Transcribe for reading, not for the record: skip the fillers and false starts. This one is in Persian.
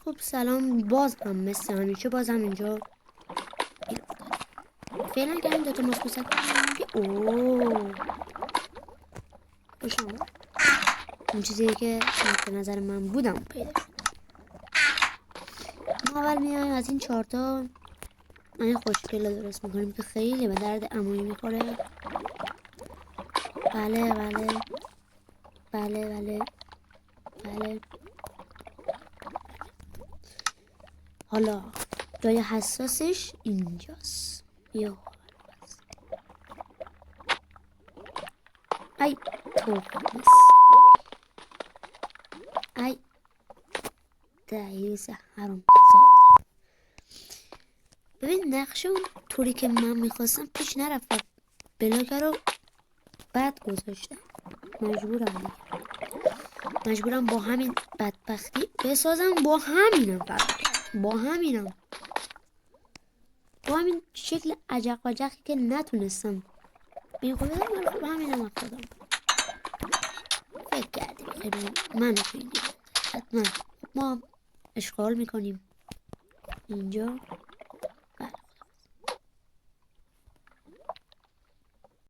خب سلام، باز هم مثل همیشه باز هم اینجا فعلا که این دوتا مسکوسک اوه خوش آمد. اون چیزی که به نظر من بودم پیدا شد. ما اول میایم از این چهارتا این خوشگل رو درست میکنیم که خیلی به درد عمویی میخوره. بله بله بله بله بله. حالا جای حساسش اینجاست. یا ای توفیس ای دعیوس حرام زاده. ببین نقشه اون طوری که من میخواستم پیش نرفت. بلاک رو بد گذاشتم. مجبورم با همین بدبختی بسازم. با همین شکل عجق وجقی که نتونستم بین خود با همینم افتادم. فکر کردیم خیلی من خیلی حتما ما اشغال میکنیم اینجا.